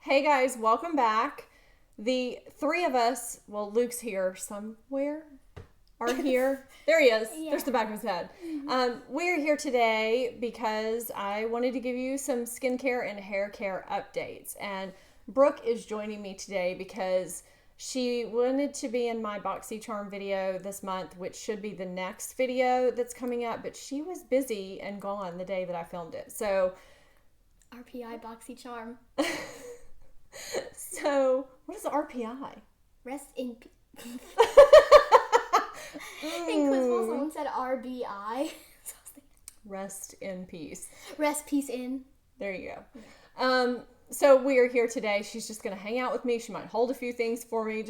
Hey guys, welcome back. The three of us, well, Luke's here somewhere, are here. There he is. Yeah. There's the back of his head. We're here today because I wanted to give you some skincare and hair care updates. And Brooke is joining me today because she wanted to be in my BoxyCharm video this month, which should be the next video that's coming up, but she was busy and gone the day that I filmed it. So, RPI BoxyCharm. So, what is RPI? Rest in peace. In Quizball, someone said RBI. Rest in peace. Rest peace in. There you go. Yeah. So we are here today. She's just going to hang out with me. She might hold a few things for me.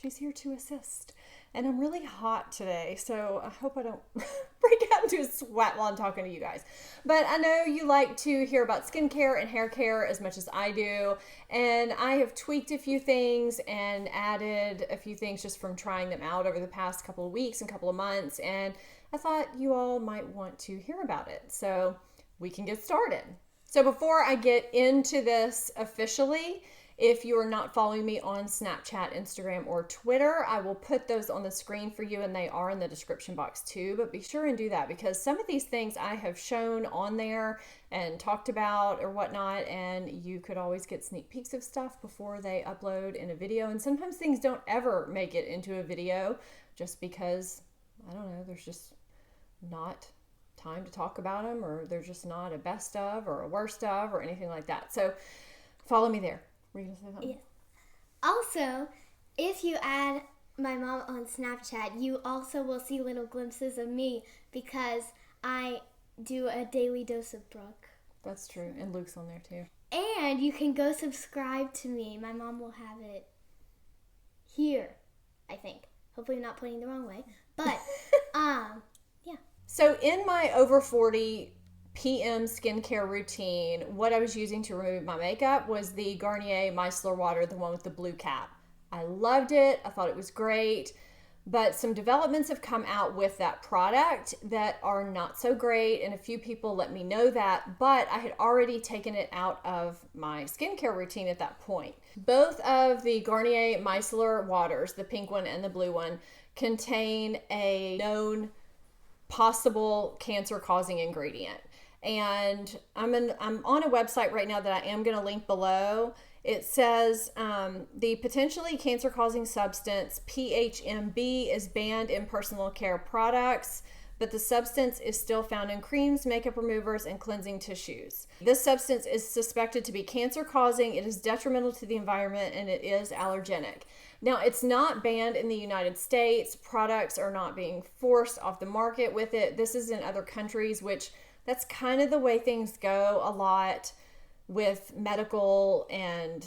She's here to assist. And I'm really hot today, so I hope I don't break out into a sweat while I'm talking to you guys. But I know you like to hear about skincare and hair care as much as I do. And I have tweaked a few things and added a few things just from trying them out over the past couple of weeks and couple of months. And I thought you all might want to hear about it. So we can get started. So before I get into this officially, if you are not following me on Snapchat, Instagram, or Twitter, I will put those on the screen for you, and they are in the description box too. But be sure and do that because some of these things I have shown on there and talked about or whatnot, and you could always get sneak peeks of stuff before they upload in a video. And sometimes things don't ever make it into a video just because, I don't know, there's just not time to talk about them, or they're just not a best of or a worst of or anything like that. So follow me there. Were you going to say something? Yeah. Also, if you add my mom on Snapchat, you also will see little glimpses of me because I do a daily dose of Brooke. That's true. And Luke's on there too. And you can go subscribe to me. My mom will have it here, I think. Hopefully I'm not pointing the wrong way. But, yeah. So in my over 40 PM skincare routine, what I was using to remove my makeup was the Garnier Micellar Water, the one with the blue cap. I loved it. I thought it was great. But some developments have come out with that product that are not so great, and a few people let me know that, but I had already taken it out of my skincare routine at that point. Both of the Garnier Micellar Waters, the pink one and the blue one, contain a known possible cancer-causing ingredient. And I'm on a website right now that I am going to link below. It says the potentially cancer-causing substance PHMB is banned in personal care products, but the substance is still found in creams, makeup removers, and cleansing tissues. This substance is suspected to be cancer-causing, it is detrimental to the environment, and it is allergenic. Now, it's not banned in the United States. Products are not being forced off the market with it. This is in other countries, which that's kind of the way things go a lot with medical and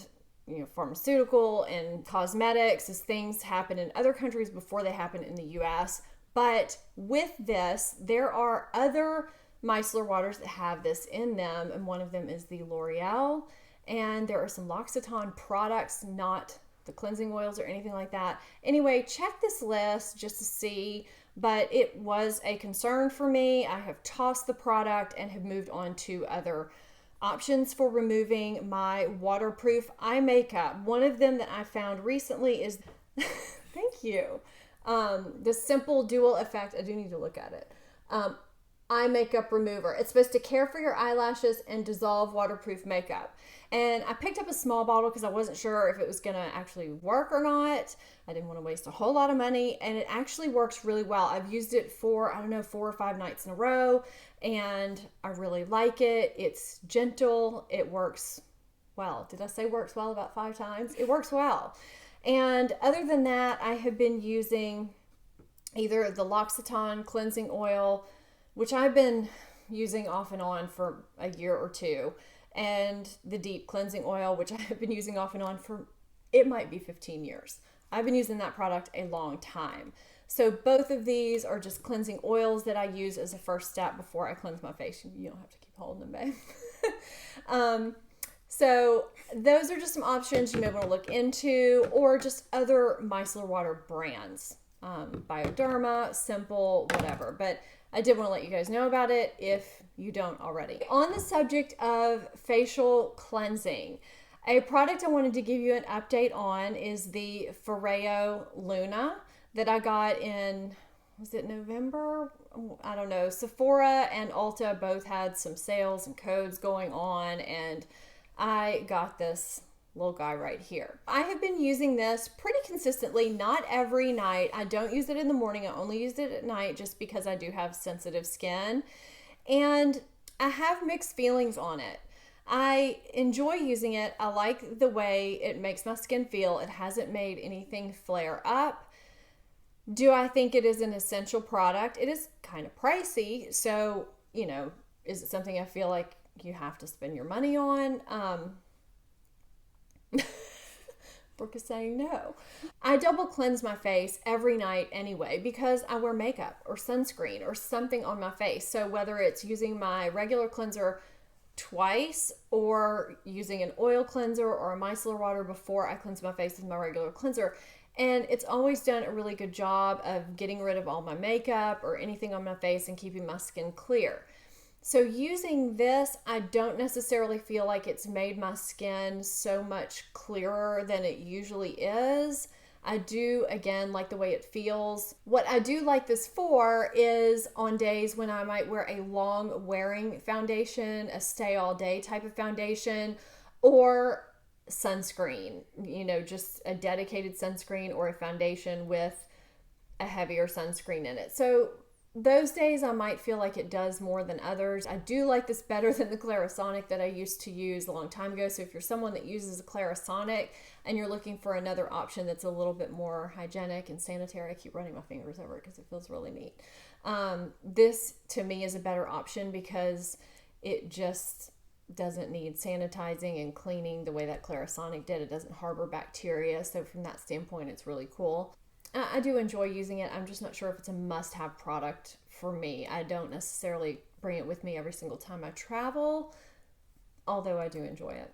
pharmaceutical and cosmetics, as things happen in other countries before they happen in the US. But with this, there are other micellar waters that have this in them, and one of them is the L'Oreal, and there are some L'Occitane products, not the cleansing oils or anything like that. Anyway, check this list just to see, but it was a concern for me. I have tossed the product and have moved on to other options for removing my waterproof eye makeup. One of them that I found recently is, thank you, the Simple Dual Effect, I do need to look at it, eye makeup remover. It's supposed to care for your eyelashes and dissolve waterproof makeup. And I picked up a small bottle because I wasn't sure if it was going to actually work or not. I didn't want to waste a whole lot of money, and it actually works really well. I've used it for, 4 or 5 nights in a row, and I really like it. It's gentle. It works well. Did I say works well about 5 times? It works well. And other than that, I have been using either the L'Occitane cleansing oil, which I've been using off and on for a year or two, and the deep cleansing oil, which I have been using off and on for, it might be 15 years. I've been using that product a long time. So both of these are just cleansing oils that I use as a first step before I cleanse my face. You don't have to keep holding them, babe. So those are just some options you may want to look into, or just other micellar water brands. Bioderma, Simple, whatever. But I did want to let you guys know about it if you don't already. On the subject of facial cleansing, a product I wanted to give you an update on is the Foreo Luna that I got in, was it November? I don't know. Sephora and Ulta both had some sales and codes going on, and I got this little guy right here. I have been using this pretty consistently, not every night. I don't use it in the morning. I only use it at night just because I do have sensitive skin. And I have mixed feelings on it. I enjoy using it. I like the way it makes my skin feel. It hasn't made anything flare up. Do I think it is an essential product? It is kind of pricey. So, you know, is it something I feel like you have to spend your money on? Brooke is saying no. I double cleanse my face every night anyway because I wear makeup or sunscreen or something on my face. So whether it's using my regular cleanser twice or using an oil cleanser or a micellar water before I cleanse my face with my regular cleanser, and it's always done a really good job of getting rid of all my makeup or anything on my face and keeping my skin clear. So using this, I don't necessarily feel like it's made my skin so much clearer than it usually is. I do, again, like the way it feels. What I do like this for is on days when I might wear a long wearing foundation, a stay all day type of foundation, or sunscreen, you know, just a dedicated sunscreen or a foundation with a heavier sunscreen in it. So those days I might feel like it does more than others. I do like this better than the Clarisonic that I used to use a long time ago. So if you're someone that uses a Clarisonic and you're looking for another option that's a little bit more hygienic and sanitary, I keep running my fingers over it because it feels really neat. This to me is a better option because it just doesn't need sanitizing and cleaning the way that Clarisonic did. It doesn't harbor bacteria. So from that standpoint, it's really cool. I do enjoy using it. I'm just not sure if it's a must-have product for me. I don't necessarily bring it with me every single time I travel, although I do enjoy it.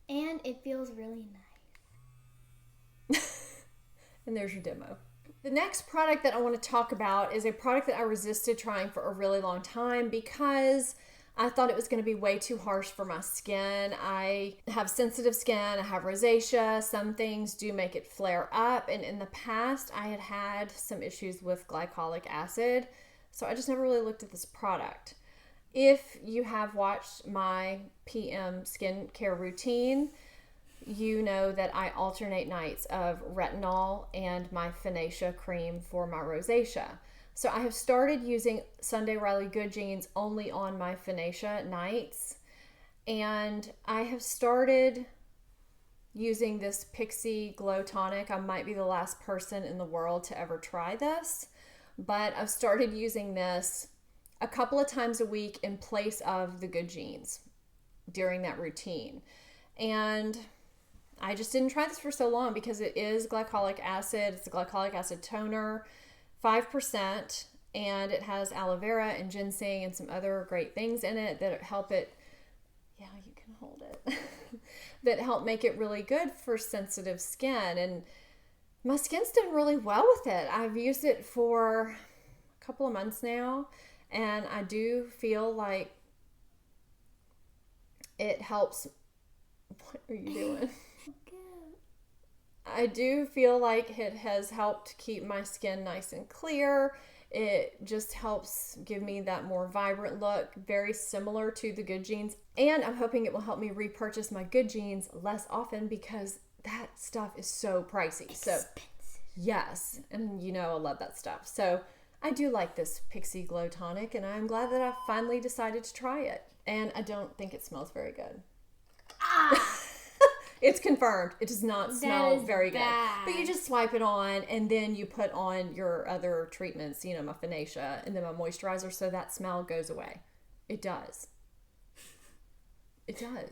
And it feels really nice. And there's your demo. The next product that I want to talk about is a product that I resisted trying for a really long time because I thought it was going to be way too harsh for my skin. I have sensitive skin, I have rosacea, some things do make it flare up, and in the past I had had some issues with glycolic acid, so I just never really looked at this product. If you have watched my PM skincare routine, you know that I alternate nights of retinol and my Finacea cream for my rosacea. So I have started using Sunday Riley Good Genes only on my Finacea nights. And I have started using this Pixie Glow Tonic. I might be the last person in the world to ever try this. But I've started using this a couple of times a week in place of the Good Genes during that routine. And I just didn't try this for so long because it is glycolic acid. It's a glycolic acid toner. 5%, and it has aloe vera and ginseng and some other great things in it that help it, yeah, you can hold it, that help make it really good for sensitive skin. And my skin's done really well with it. I've used it for a couple of months now, and I do feel like it helps. What are you doing? I do feel like it has helped keep my skin nice and clear. It just helps give me that more vibrant look, very similar to the Good Genes. And I'm hoping it will help me repurchase my Good Genes less often because that stuff is so pricey. Expensive. So yes, and you know I love that stuff. So I do like this Pixie Glow Tonic, and I'm glad that I finally decided to try it. And I don't think it smells very good. It's confirmed. It does not smell very good. But you just swipe it on, and then you put on your other treatments, you know, my Finacea and then my moisturizer, so that smell goes away. It does. It does.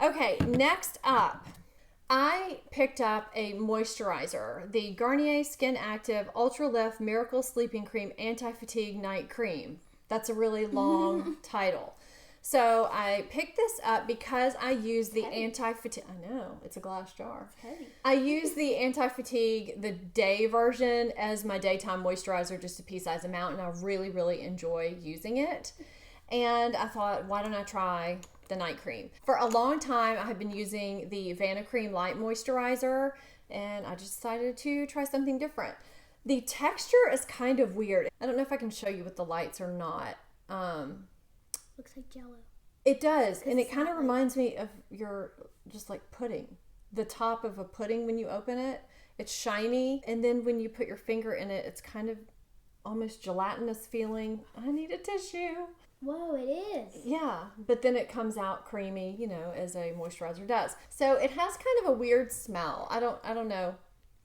Okay, next up, I picked up a moisturizer, the Garnier Skin Active Ultra Lift Miracle Sleeping Cream Anti-Fatigue Night Cream. That's a really long title. So I picked this up because I use the anti-fatigue. I know, it's a glass jar. It's heavy. I use the anti-fatigue, the day version, as my daytime moisturizer, just a pea-size amount, and I really, really enjoy using it. And I thought, why don't I try the night cream? For a long time, I have been using the Vanacream Light Moisturizer, and I just decided to try something different. The texture is kind of weird. I don't know if I can show you with the lights or not. Looks like Jello. It does, and it kind of reminds me of your, just like pudding. The top of a pudding when you open it, it's shiny, and then when you put your finger in it, it's kind of almost gelatinous feeling. I need a tissue. Whoa, it is. Yeah, but then it comes out creamy, you know, as a moisturizer does. So it has kind of a weird smell. I don't know.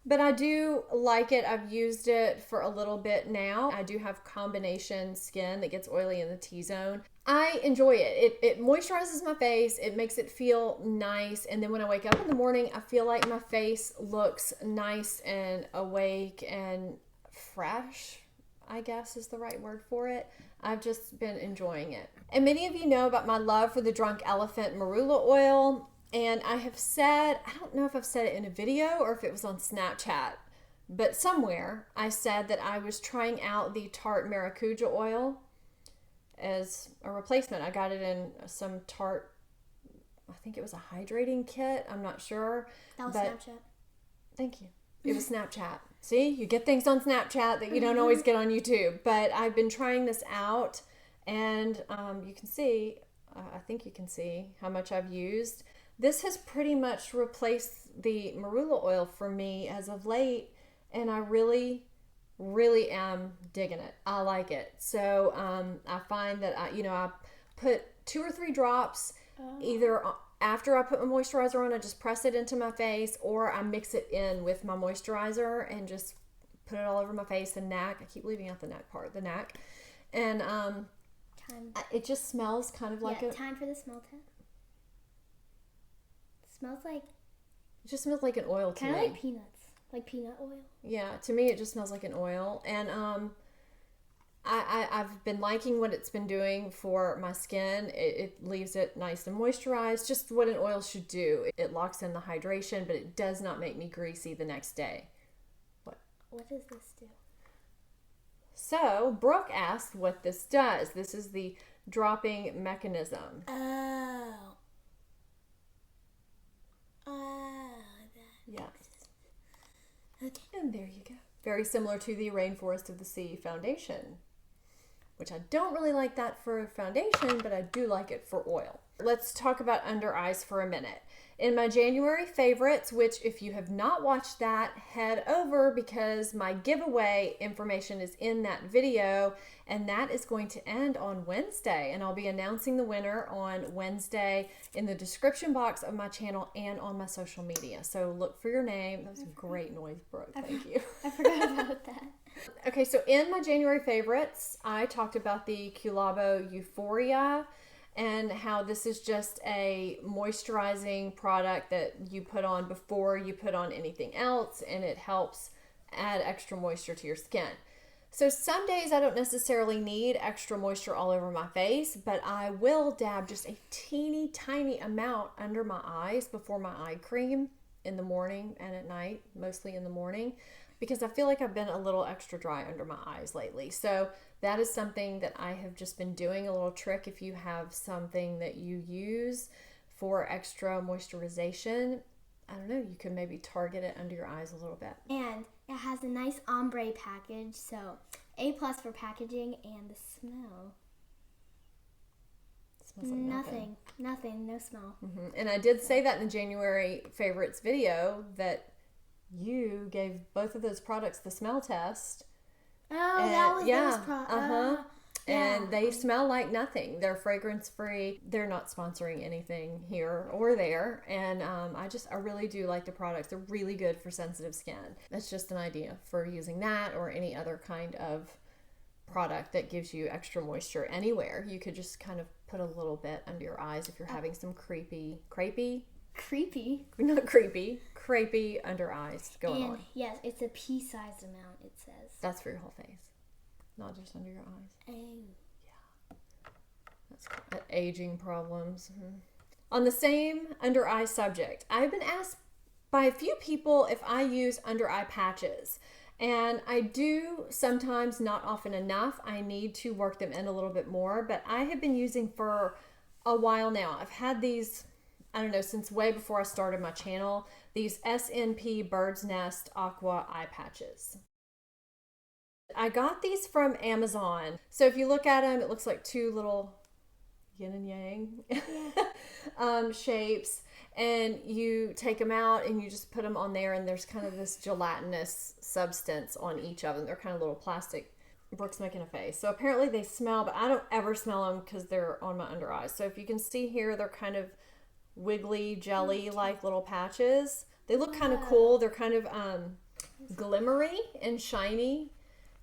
But I do like it. I've used it for a little bit now. I do have combination skin that gets oily in the T-zone. I enjoy it. It moisturizes my face. It makes it feel nice. And then when I wake up in the morning, I feel like my face looks nice and awake and fresh, I guess is the right word for it. I've just been enjoying it. And many of you know about my love for the Drunk Elephant Marula oil. And I have said, I don't know if I've said it in a video or if it was on Snapchat, but somewhere I said that I was trying out the Tarte Maracuja oil as a replacement. I got it in some Tarte, I think it was a hydrating kit. I'm not sure. That was Snapchat. Thank you. It was Snapchat. See, you get things on Snapchat that you don't always get on YouTube. But I've been trying this out, and you can see, I think you can see how much I've used. This has pretty much replaced the marula oil for me as of late, and I really, really am digging it. I like it. So I find that I put 2 or 3 drops either after I put my moisturizer on. I just press it into my face, or I mix it in with my moisturizer and just put it all over my face and neck. I keep leaving out the neck part, the neck, and it just smells kind of like time for the smell test. Smells like, it just smells like an oil to me. Kind of like peanuts, like peanut oil. Yeah, to me it just smells like an oil, and I've been liking what it's been doing for my skin. It leaves it nice and moisturized, just what an oil should do. It locks in the hydration, but it does not make me greasy the next day. What does this do? So Brooke asked what this does. This is the dropping mechanism. Oh. Yes. Okay. And there you go. Very similar to the Rainforest of the Sea foundation, which I don't really like that for foundation, but I do like it for oil. Let's talk about under eyes for a minute. In my January favorites, which if you have not watched that, head over because my giveaway information is in that video, and that is going to end on Wednesday, and I'll be announcing the winner on Wednesday in the description box of my channel and on my social media. So look for your name. That was a great noise, Brooke. Thank you. I forgot about that. Okay, so in my January favorites, I talked about the Kulabo Euphoria and how this is just a moisturizing product that you put on before you put on anything else, and it helps add extra moisture to your skin. So some days I don't necessarily need extra moisture all over my face, but I will dab just a teeny tiny amount under my eyes before my eye cream in the morning and at night, mostly in the morning, because I feel like I've been a little extra dry under my eyes lately. So that is something that I have just been doing, a little trick. If you have something that you use for extra moisturization, I don't know, you can maybe target it under your eyes a little bit. And it has a nice ombre package, so A+ for packaging, and the smell. It smells like nothing, no smell. Mm-hmm. And I did say that in the January favorites video that you gave both of those products the smell test. Oh, and that was those products. And they smell like nothing. They're fragrance free. They're not sponsoring anything here or there. And I really do like the products. They're really good for sensitive skin. That's just an idea for using that or any other kind of product that gives you extra moisture anywhere. You could just kind of put a little bit under your eyes if you're having some crepey under eyes going on. Yes, it's a pea-sized amount, it says. That's for your whole face, not just under your eyes. Oh. Yeah. That's cool. aging problems. On the same under eye subject, I've been asked by a few people if I use under eye patches. And I do sometimes, not often enough. I need to work them in a little bit more, but I have been using for a while now. I've had these, I don't know, since way before I started my channel, these SNP Bird's Nest Aqua eye patches. I got these from Amazon. So if you look at them, it looks like two little yin and yang shapes. And you take them out and you just put them on there, and there's kind of this gelatinous substance on each of them. They're kind of little plastic. Brooke's making a face. So apparently they smell, but I don't ever smell them because they're on my under eyes. So if you can see here, they're kind of wiggly, jelly-like little patches. They look kind of cool. They're kind of glimmery and shiny.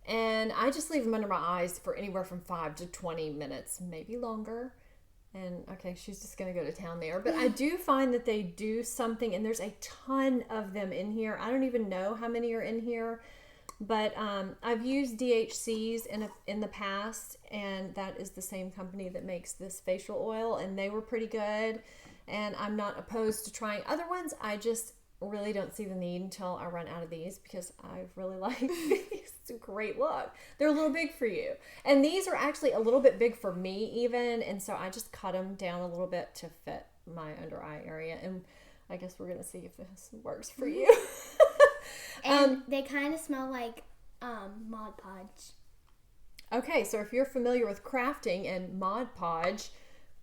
And I just leave them under my eyes for anywhere from 5 to 20 minutes, maybe longer. And okay, she's just going to go to town there. But I do find that they do something, and there's a ton of them in here. I don't even know how many are in here. But I've used DHC's in the past, and that is the same company that makes this facial oil, and they were pretty good. And I'm not opposed to trying other ones. I just really don't see the need until I run out of these, because I really like these. It's a great look. They're a little big for you. And these are actually a little bit big for me even, and so I just cut them down a little bit to fit my under eye area. And I guess we're going to see if this works for you. And they kind of smell like Mod Podge. Okay, so if you're familiar with crafting and Mod Podge,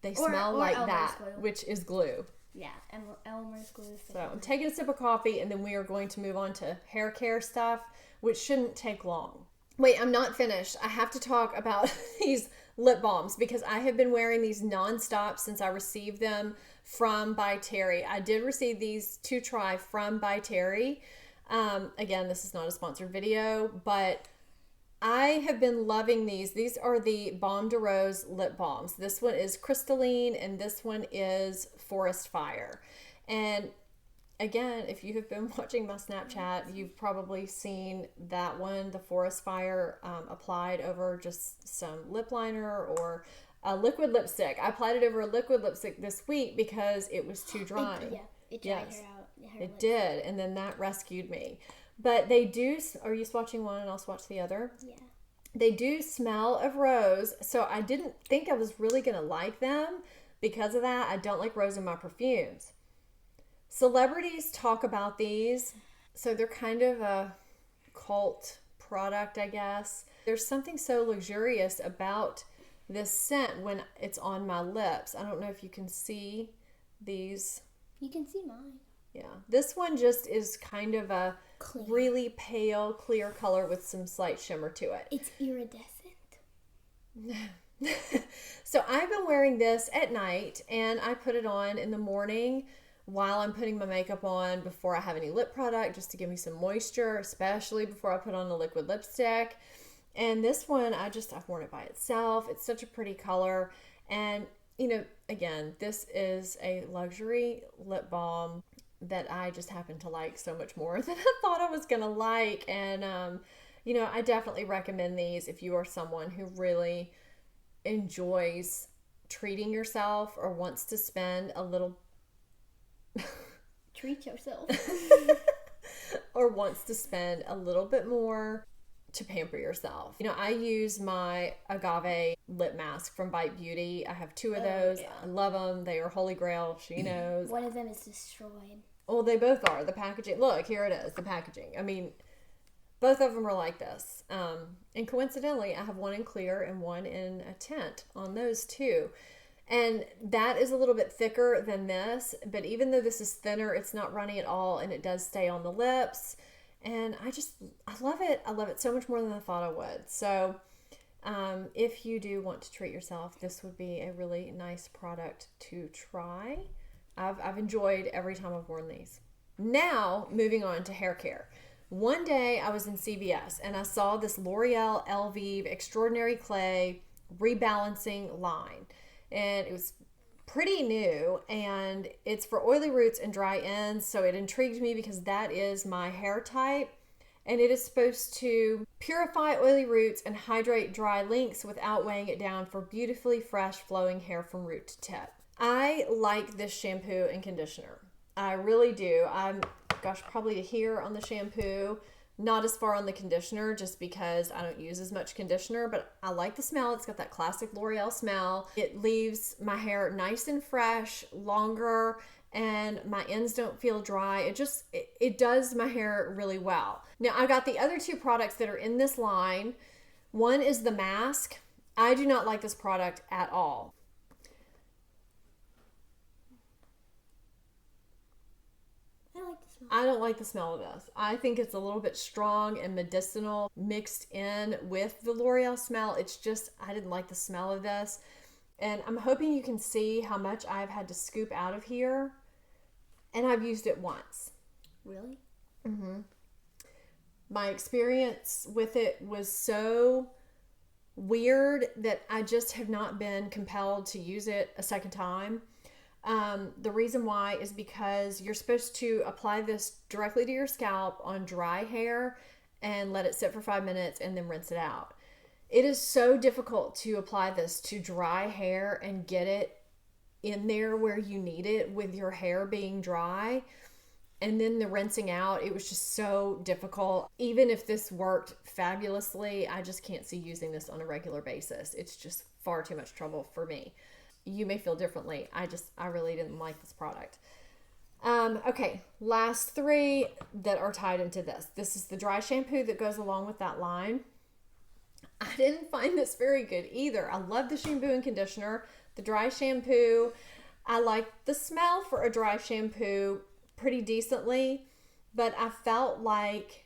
they smell like that, glue, which is glue. Yeah, and Elmer's glue. So I'm taking a sip of coffee, and then we are going to move on to hair care stuff, which shouldn't take long. Wait, I'm not finished. I have to talk about these lip balms, because I have been wearing these nonstop since I received them from By Terry. I did receive these to try from By Terry. Again, this is not a sponsored video, but I have been loving these. These are the Baume de Rose lip balms. This one is crystalline, and this one is forest fire. And again, if you have been watching my Snapchat, you've probably seen that one, the forest fire, applied over just some lip liner or a liquid lipstick. I applied it over a liquid lipstick this week because it was too dry. It dried her out. It did, and then that rescued me. But they do, are you swatching one and I'll swatch the other? Yeah. They do smell of rose, so I didn't think I was really going to like them. Because of that, I don't like rose in my perfumes. Celebrities talk about these, so they're kind of a cult product, I guess. There's something so luxurious about this scent when it's on my lips. I don't know if you can see these. You can see mine. Yeah, this one just is kind of a really pale, clear color with some slight shimmer to it. It's iridescent. So I've been wearing this at night, and I put it on in the morning while I'm putting my makeup on before I have any lip product, just to give me some moisture, especially before I put on a liquid lipstick. And this one, I've worn it by itself. It's such a pretty color. And, you know, again, this is a luxury lip balm that I just happen to like so much more than I thought I was going to like. And, you know, I definitely recommend these if you are someone who really enjoys treating yourself or wants to spend a little... Treat yourself. Or wants to spend a little bit more to pamper yourself. You know, I use my agave lip mask from Bite Beauty. I have 2 of those. Yeah. I love them. They are holy grail. She knows. One of them is destroyed. Well, they both are. The packaging. Look, here it is. The packaging. I mean, both of them are like this. And coincidentally, I have one in clear and one in a tint on those too. And that is a little bit thicker than this. But even though this is thinner, it's not runny at all. And it does stay on the lips. And I love it. I love it so much more than I thought I would. So if you do want to treat yourself, this would be a really nice product to try. I've enjoyed every time I've worn these. Now, moving on to hair care. One day I was in CVS and I saw this L'Oreal Elvive Extraordinary Clay Rebalancing line. And it was pretty new, and it's for oily roots and dry ends, so it intrigued me because that is my hair type. and it is supposed to purify oily roots and hydrate dry links without weighing it down for beautifully fresh flowing hair from root to tip. I like this shampoo and conditioner. I really do. I'm, gosh, probably here on the shampoo, not as far on the conditioner just because I don't use as much conditioner, but I like the smell. It's got that classic L'Oreal smell. It leaves my hair nice and fresh, longer, and my ends don't feel dry. It does my hair really well. Now, I got the other two products that are in this line. One is the mask. I do not like this product at all. I don't like the smell of this. I think it's a little bit strong and medicinal mixed in with the L'Oreal smell. It's just, I didn't like the smell of this. And I'm hoping you can see how much I've had to scoop out of here. And I've used it once. Really? Mm-hmm. My experience with it was so weird that I just have not been compelled to use it a second time. The reason why is because you're supposed to apply this directly to your scalp on dry hair and let it sit for 5 minutes and then rinse it out. It is so difficult to apply this to dry hair and get it in there where you need it with your hair being dry. And then the rinsing out, it was just so difficult. Even if this worked fabulously, I just can't see using this on a regular basis. It's just far too much trouble for me. You may feel differently. I really didn't like this product. Okay, last three that are tied into this. This is the dry shampoo that goes along with that line. I didn't find this very good either. I love the shampoo and conditioner. The dry shampoo, I like the smell for a dry shampoo pretty decently, but I felt like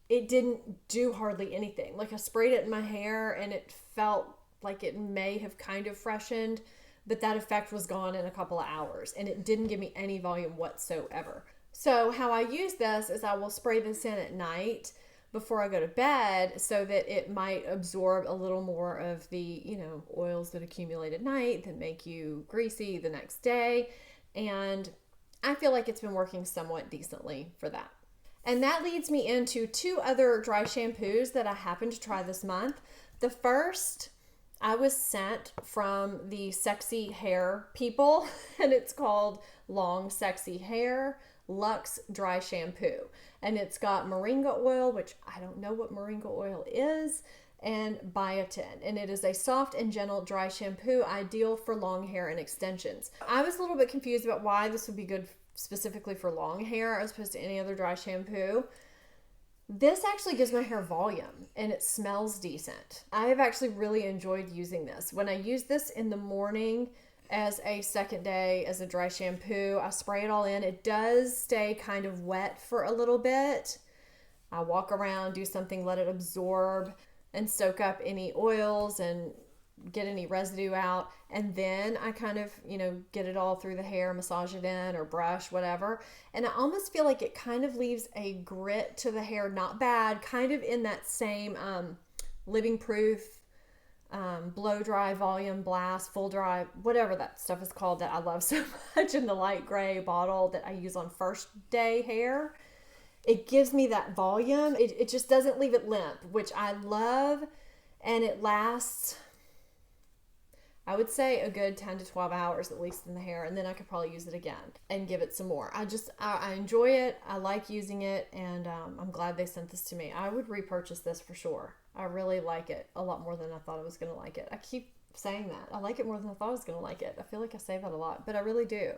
it didn't do hardly anything. Like I sprayed it in my hair and it felt like it may have kind of freshened, but that effect was gone in a couple of hours and it didn't give me any volume whatsoever. So how I use this is I will spray this in at night before I go to bed so that it might absorb a little more of the, oils that accumulate at night that make you greasy the next day. And I feel like it's been working somewhat decently for that. And that leads me into two other dry shampoos that I happened to try this month. The first I was sent from the Sexy Hair people, and it's called Long Sexy Hair Luxe Dry Shampoo. And it's got moringa oil, which I don't know what moringa oil is, and biotin. And it is a soft and gentle dry shampoo, ideal for long hair and extensions. I was a little bit confused about why this would be good specifically for long hair as opposed to any other dry shampoo. This actually gives my hair volume and it smells decent. I have actually really enjoyed using this. When I use this in the morning as a second day as a dry shampoo, I spray it all in. It does stay kind of wet for a little bit. I walk around, do something, let it absorb and soak up any oils and get any residue out, and then I kind of get it all through the hair, massage it in or brush, whatever. And I almost feel like it kind of leaves a grit to the hair, not bad, kind of in that same living proof blow dry, volume blast, full dry, whatever that stuff is called that I love so much in the light gray bottle that I use on first day hair. It gives me that volume. It just doesn't leave it limp, which I love, and it lasts, I would say, a good 10 to 12 hours at least in the hair, and then I could probably use it again and give it some more. I enjoy it. I like using it, and I'm glad they sent this to me. I would repurchase this for sure. I really like it a lot more than I thought I was going to like it. I keep saying that. I like it more than I thought I was going to like it. I feel like I say that a lot, but I really do.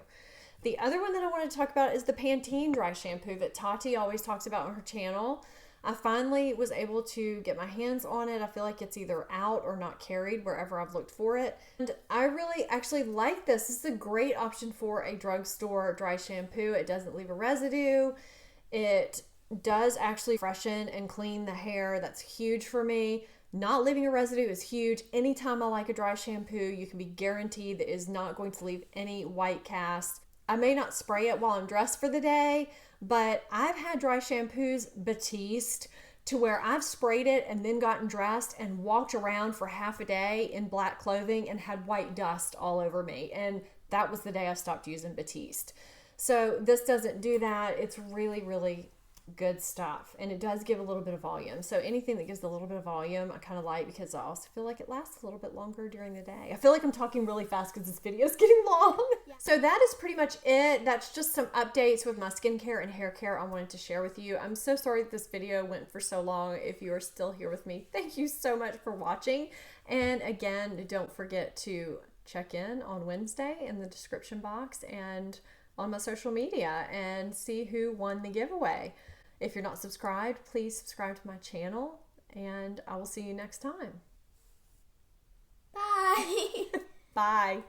The other one that I want to talk about is the Pantene dry shampoo that Tarte always talks about on her channel. I finally was able to get my hands on it. I feel like it's either out or not carried wherever I've looked for it. And I really actually like this. This is a great option for a drugstore dry shampoo. It doesn't leave a residue. It does actually freshen and clean the hair. That's huge for me. Not leaving a residue is huge. Anytime I like a dry shampoo, you can be guaranteed that it is not going to leave any white cast. I may not spray it while I'm dressed for the day, but I've had dry shampoos Batiste to where I've sprayed it and then gotten dressed and walked around for half a day in black clothing and had white dust all over me. And that was the day I stopped using Batiste. So this doesn't do that. It's really, really Good stuff. And it does give a little bit of volume. So anything that gives a little bit of volume, I kind of like, because I also feel like it lasts a little bit longer during the day. I feel like I'm talking really fast because this video is getting long. Yeah. So that is pretty much it. That's just some updates with my skincare and hair care I wanted to share with you. I'm so sorry that this video went for so long. If you are still here with me, thank you so much for watching. And again, don't forget to check in on Wednesday in the description box and on my social media and see who won the giveaway. If you're not subscribed, please subscribe to my channel, and I will see you next time. Bye. Bye.